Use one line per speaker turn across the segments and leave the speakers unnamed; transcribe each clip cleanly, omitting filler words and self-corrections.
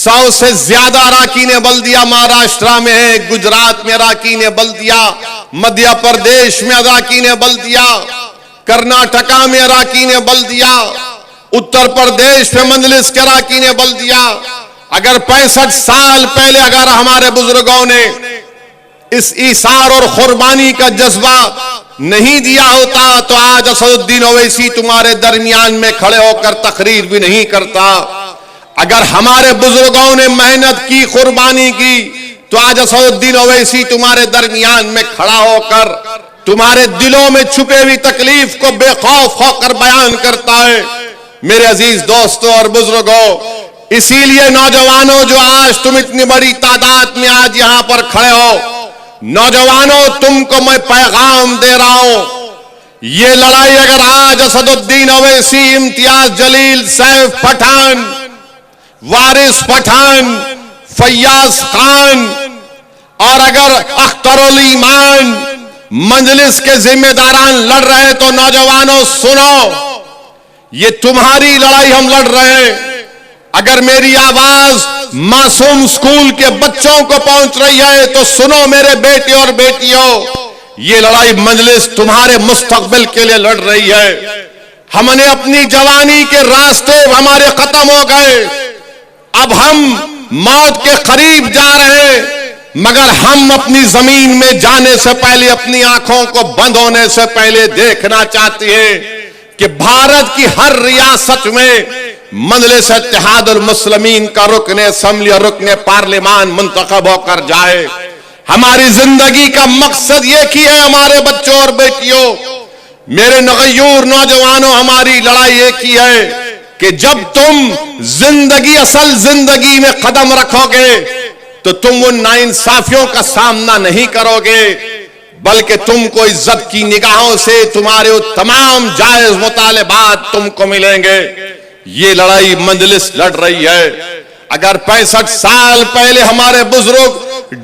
100 سے زیادہ اراکین بلدیہ مہاراشٹرا میں ہے، گجرات میں اراکین بلدیہ، مدھیہ پردیش میں اراکین بلدیہ، کرناٹکا میں اراکین بلدیہ، اتر پردیش میں مجلس کے اراکین بلدیہ۔ اگر 65 سال پہلے اگر ہمارے بزرگوں نے اس ایثار اور قربانی کا جذبہ نہیں دیا ہوتا تو آج اسد الدین اویسی تمہارے درمیان میں کھڑے ہو کر تقریر بھی نہیں کرتا۔ اگر ہمارے بزرگوں نے محنت کی، قربانی کی، تو آج اسد الدین اویسی تمہارے درمیان میں کھڑا ہو کر تمہارے دلوں میں چھپے ہوئی تکلیف کو بے خوف ہو کر بیان کرتا ہے۔ میرے عزیز دوستوں اور بزرگوں، اسی لیے نوجوانوں جو آج تم اتنی بڑی تعداد میں آج یہاں پر کھڑے ہو، نوجوانوں تم کو میں پیغام دے رہا ہوں، یہ لڑائی اگر آج اسد الدین اویسی، امتیاز جلیل، سیف پٹھان، وارث پٹھان، فیاض خان اور اگر اختر الایمان مجلس کے ذمہ داران لڑ رہے تو نوجوانوں سنو، یہ تمہاری لڑائی ہم لڑ رہے ہیں۔ اگر میری آواز معصوم اسکول کے بچوں کو پہنچ رہی ہے تو سنو میرے بیٹے اور بیٹیوں، یہ لڑائی مجلس تمہارے مستقبل کے لیے لڑ رہی ہے۔ ہم نے اپنی جوانی کے راستے ہمارے ختم ہو گئے، اب ہم موت کے قریب جا رہے ہیں، مگر ہم اپنی زمین میں جانے سے پہلے اپنی آنکھوں کو بند ہونے سے پہلے دیکھنا چاہتے ہیں کہ بھارت کی ہر ریاست میں مجلس اتحاد المسلمین کا رکن اسمبلی اور رکن پارلیمان منتخب ہو کر جائے۔ ہماری زندگی کا مقصد یہ کی ہے ہمارے بچوں اور بیٹیوں، میرے نغیور نوجوانوں، ہماری لڑائی یہ کی ہے کہ جب تم زندگی، اصل زندگی میں قدم رکھو گے تو تم ان ناانصافیوں کا سامنا نہیں کرو گے، بلکہ تم کو عزت کی نگاہوں سے تمہارے تمام جائز مطالبات تم کو ملیں گے۔ یہ لڑائی مجلس لڑ رہی ہے۔ اگر 65 سال پہلے ہمارے بزرگ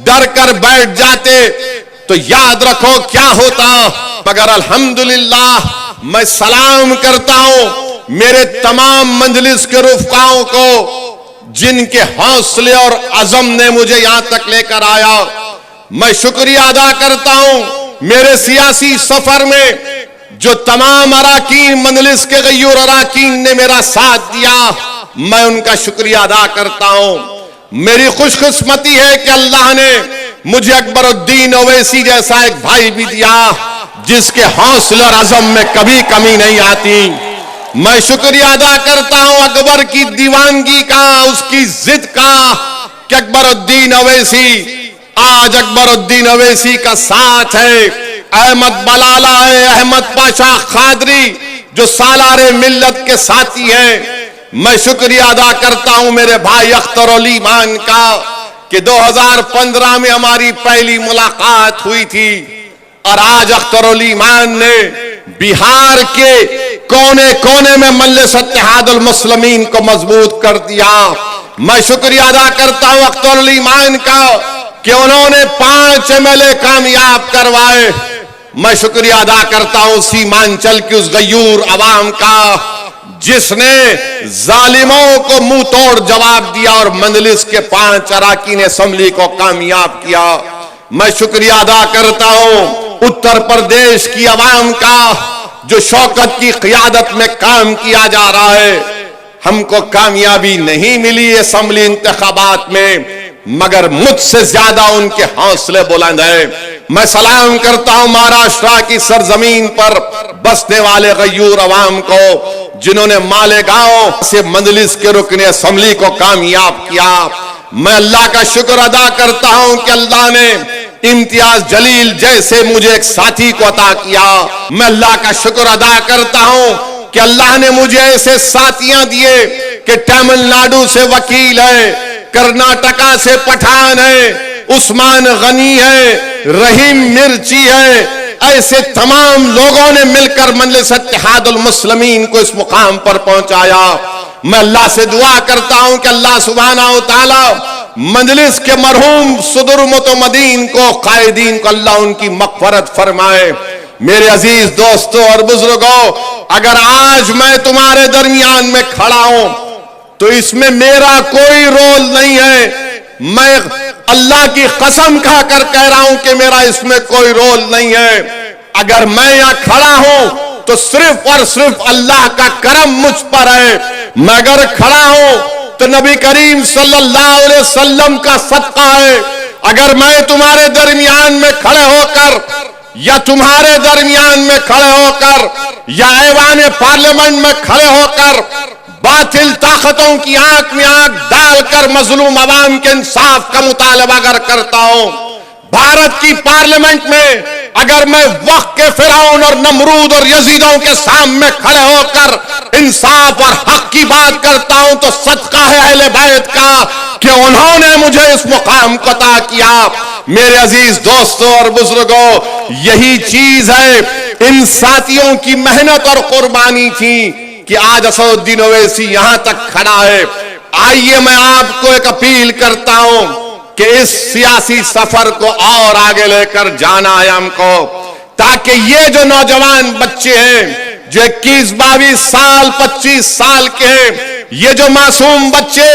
ڈر کر بیٹھ جاتے تو یاد رکھو کیا ہوتا، مگر الحمدللہ میں سلام کرتا ہوں میرے تمام مجلس کے رفقاؤں کو جن کے حوصلے اور عزم نے مجھے یہاں تک لے کر آیا۔ میں شکریہ ادا کرتا ہوں میرے سیاسی سفر میں جو تمام اراکین مجلس کے غیور اراکین نے میرا ساتھ دیا، میں ان کا شکریہ ادا کرتا ہوں۔ میری خوش قسمتی ہے کہ اللہ نے مجھے اکبر الدین اویسی جیسا ایک بھائی بھی دیا جس کے حوصلے اور عزم میں کبھی کمی نہیں آتی۔ میں شکریہ ادا کرتا ہوں اکبر کی دیوانگی کا، اس کی ضد کا کہ اکبر الدین اویسی، آج اکبر الدین اویسی کا ساتھ ہے، احمد بلالہ ہے، احمد پاشا قادری جو سالار ملت کے ساتھی ہیں۔ میں شکریہ ادا کرتا ہوں میرے بھائی اختر الایمان کا کہ 2015 میں ہماری پہلی ملاقات ہوئی تھی اور آج اختر الایمان نے بہار کے کونے کونے میں مجلس اتحاد المسلمین کو مضبوط کر دیا۔ میں شکریہ ادا کرتا ہوں اختر الایمان کا کہ انہوں نے 5 MLA کامیاب کروائے۔ میں شکریہ ادا کرتا ہوں سیمانچل کی اس غیور عوام کا جس نے ظالموں کو منہ توڑ جواب دیا اور مجلس کے 5 اراکین اسمبلی کو کامیاب کیا۔ میں شکریہ ادا کرتا ہوں اتر پردیش کی عوام کا جو شوکت کی قیادت میں کام کیا جا رہا ہے۔ ہم کو کامیابی نہیں ملی اسمبلی انتخابات میں، مگر مجھ سے زیادہ ان کے حوصلے بلند ہیں۔ میں سلام کرتا ہوں مہاراشٹرا کی سرزمین پر بسنے والے غیور عوام کو جنہوں نے مالیگاؤں سے مجلس کے رکن اسمبلی کو کامیاب کیا۔ میں اللہ کا شکر ادا کرتا ہوں کہ اللہ نے امتیاز جلیل جیسے مجھے ایک ساتھی کو عطا کیا۔ میں اللہ کا شکر ادا کرتا ہوں کہ اللہ نے مجھے ایسے ساتھیاں دیے کہ تمل ناڈو سے وکیل ہے، کرناٹکا سے پٹھان ہے، عثمان غنی ہے، رحیم مرچی ہے، ایسے تمام لوگوں نے مل کر مجلس اتحاد المسلمین کو اس مقام پر پہنچایا۔ میں اللہ سے دعا کرتا ہوں کہ اللہ سبحانہ و تعالی مجلس کے مرحوم صدر متمدین کو، قائدین کو اللہ ان کی مغفرت فرمائے۔ میرے عزیز دوستوں اور بزرگوں، اگر آج میں تمہارے درمیان میں کھڑا ہوں تو اس میں میرا کوئی رول نہیں اللہ کی قسم کھا کر کہہ رہا ہوں کہ میرا اس میں کوئی رول نہیں ہے. اگر میں یہاں کھڑا ہوں تو صرف اور صرف اللہ کا کرم مجھ پر ہے. میں اگر کھڑا ہوں تو نبی کریم صلی اللہ علیہ وسلم کا صدقہ ہے. اگر میں تمہارے درمیان میں کھڑے ہو کر یا تمہارے درمیان میں کھڑے ہو کر یا ایوان پارلیمنٹ میں کھڑے ہو کر باطل طاقتوں کی آنکھ میں آنکھ ڈال کر مظلوم عوام کے انصاف کا مطالبہ اگر کرتا ہوں، بھارت کی پارلیمنٹ میں اگر میں وقت کے فرعون اور نمرود اور یزیدوں کے سامنے کھڑے ہو کر انصاف اور حق کی بات کرتا ہوں تو صدقہ ہے اہل بیت کا کہ انہوں نے مجھے اس مقام کو عطا کیا. میرے عزیز دوستوں اور بزرگوں، یہی چیز ہے ان ساتھیوں کی محنت اور قربانی تھی کہ آج اسد الدین اویسی یہاں تک کھڑا ہے. آئیے میں آپ کو ایک اپیل کرتا ہوں کہ اس سیاسی سفر کو اور آگے لے کر جانا ہے ہم کو، تاکہ یہ جو نوجوان بچے ہیں جو 21-22 سال 25 سال کے ہیں، یہ جو معصوم بچے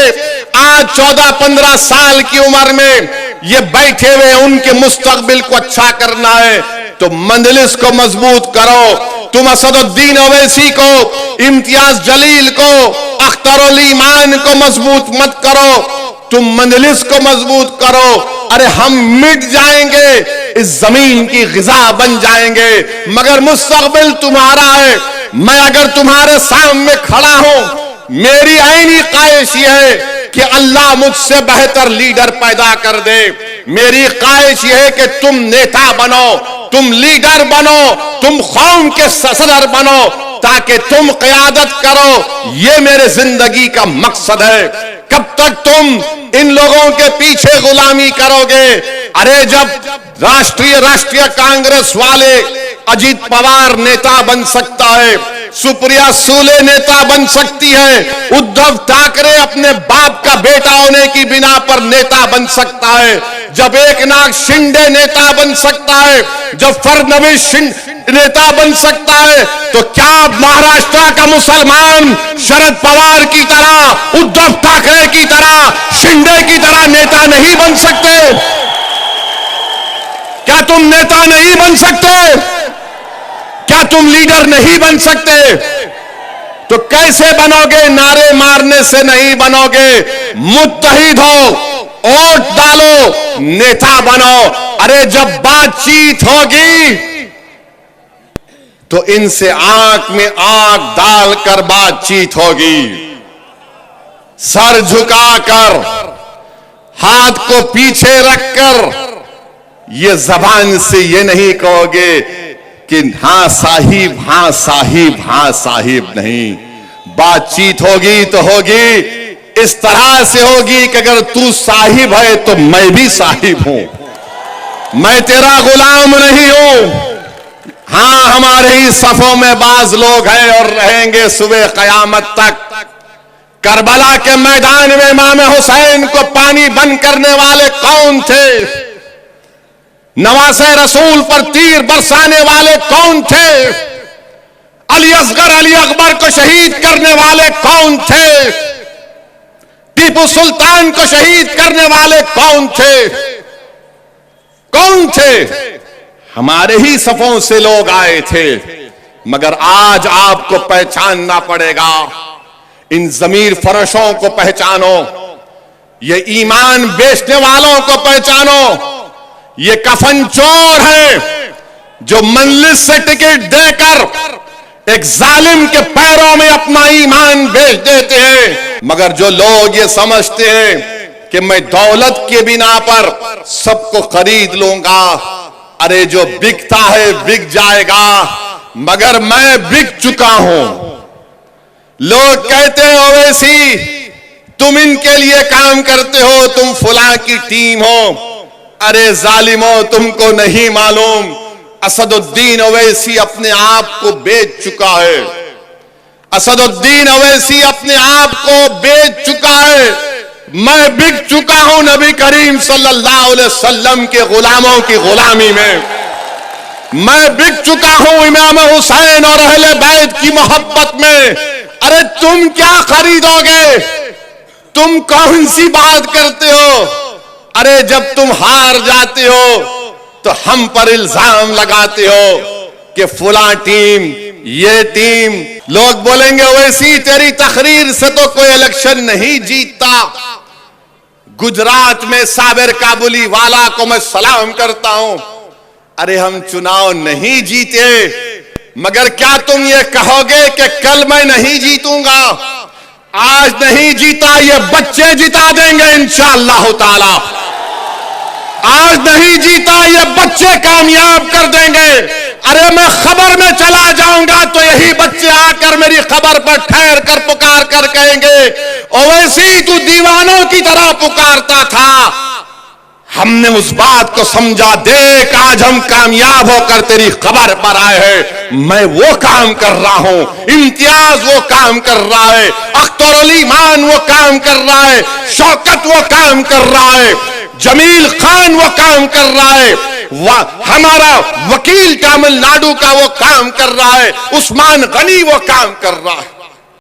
آج 14-15 سال کی عمر میں یہ بیٹھے ہوئے ان کے مستقبل کو اچھا کرنا ہے تو مجلس کو مضبوط کرو. تم اسد الدین اویسی کو، امتیاز جلیل کو، اختر الایمان کو مضبوط مت کرو، تم مجلس کو مضبوط کرو. ارے ہم مٹ جائیں گے، اس زمین کی غذا بن جائیں گے، مگر مستقبل تمہارا ہے. میں اگر تمہارے سامنے کھڑا ہوں، میری عینی خواہش یہ ہے کہ اللہ مجھ سے بہتر لیڈر پیدا کر دے. میری خواہش یہ ہے کہ تم نیتا بنو، تم لیڈر بنو، تم قوم کے صدر بنو تاکہ تم قیادت کرو. یہ میرے زندگی کا مقصد ہے. کب تک تم ان لوگوں کے پیچھے غلامی کرو گے؟ ارے جب راشٹریہ کانگریس والے اجیت پوار نیتا بن سکتا ہے، سپریا سولے نیتا بن سکتی ہے، ادھو ٹھاکرے اپنے باپ کا بیٹا ہونے کی بنا پر نیتا بن سکتا ہے، جب ایکناتھ شنڈے نیتا بن سکتا ہے، جب فڈنویس نیتا بن سکتا ہے، تو کیا مہاراشٹر کا مسلمان شرد پوار کی طرح، ادھو ٹھاکرے کی طرح، شنڈے کی طرح نیتا نہیں بن سکتے؟ کیا تم نیتا نہیں بن سکتے؟ کیا تم لیڈر نہیں بن سکتے؟ تو کیسے بنو گے؟ نعرے مارنے سے نہیں بنو گے. متحد ہو، ووٹ ڈالو، نیتا بنو. ارے جب بات چیت ہوگی تو ان سے آنکھ میں آنکھ ڈال کر بات چیت ہوگی. سر جھکا کر، ہاتھ کو پیچھے رکھ کر یہ زبان سے یہ نہیں کہو گے کہ ہاں صاحب، ہاں صاحب، ہاں صاحب. نہیں، بات چیت ہوگی تو ہوگی اس طرح سے ہوگی کہ اگر تو صاحب ہے تو میں بھی صاحب ہوں، میں تیرا غلام نہیں ہوں. ہاں ہمارے ہی صفوں میں بعض لوگ ہیں اور رہیں گے صبح قیامت تک. کربلا کے میدان میں امام حسین کو پانی بند کرنے والے کون تھے؟ نواسہ رسول پر تیر برسانے والے کون تھے؟ علی اصغر علی اکبر کو شہید کرنے والے کون تھے؟ ٹیپو سلطان کو شہید کرنے والے کون تھے؟ کون تھے؟ ہمارے ہی صفوں سے لوگ آئے تھے. مگر آج آپ کو پہچاننا پڑے گا. ان ضمیر فرشوں کو پہچانو، یہ ایمان بیچنے والوں کو پہچانو. یہ کفن چور ہیں جو مجلس سے ٹکٹ دے کر ایک ظالم کے پیروں میں اپنا ایمان بیچ دیتے ہیں. مگر جو لوگ یہ سمجھتے ہیں کہ میں دولت کے بنا پر سب کو خرید لوں گا، ارے جو بکتا ہے بک جائے گا، مگر میں بک چکا ہوں. لوگ کہتے ہیں اویسی تم ان کے لیے کام کرتے ہو، تم فلاں کی ٹیم ہو. ارے ظالموں، تم کو نہیں معلوم اسد الدین اویسی اپنے آپ کو بیچ چکا ہے. اسد الدین اویسی اپنے آپ کو بیچ چکا ہے. میں بک چکا ہوں نبی کریم صلی اللہ علیہ وسلم کے غلاموں کی غلامی میں. میں بک چکا ہوں امام حسین اور اہل بیت کی محبت میں. ارے تم کیا خریدو گے؟ تم کون سی بات کرتے ہو؟ ارے جب تم ہار جاتے ہو تو ہم پر الزام لگاتے ہو کہ فلاں ٹیم یہ ٹیم. لوگ بولیں گے ویسی تیری تقریر سے تو کوئی الیکشن نہیں جیتتا. گجرات میں صابر کابلی والا کو میں سلام کرتا ہوں. ارے ہم چناؤ نہیں جیتے مگر کیا تم یہ کہو گے کہ کل میں نہیں جیتوں گا؟ آج نہیں جیتا یہ بچے جتا دیں گے انشاءاللہ تعالی. آج نہیں جیتا یہ بچے کامیاب کر دیں گے. ارے میں خبر میں چلا جاؤں گا تو یہی بچے آ کر میری خبر پر ٹھہر کر پکار کر کہیں گے اویسی تو دیوانوں کی طرح پکارتا تھا. ہم نے اس بات کو سمجھا. دیکھ آج ہم کامیاب ہو کر تیری خبر پر آئے ہیں. میں وہ کام کر رہا ہوں, امتیاز وہ کام کر رہا ہے, اختر علی مان وہ کام کر رہا ہے, شوکت وہ کام کر رہا ہے, جمیل خان وہ کام کر رہا ہے, ہمارا وکیل تامل ناڈو کا وہ کام کر رہا ہے, عثمان غنی وہ کام کر رہا ہے.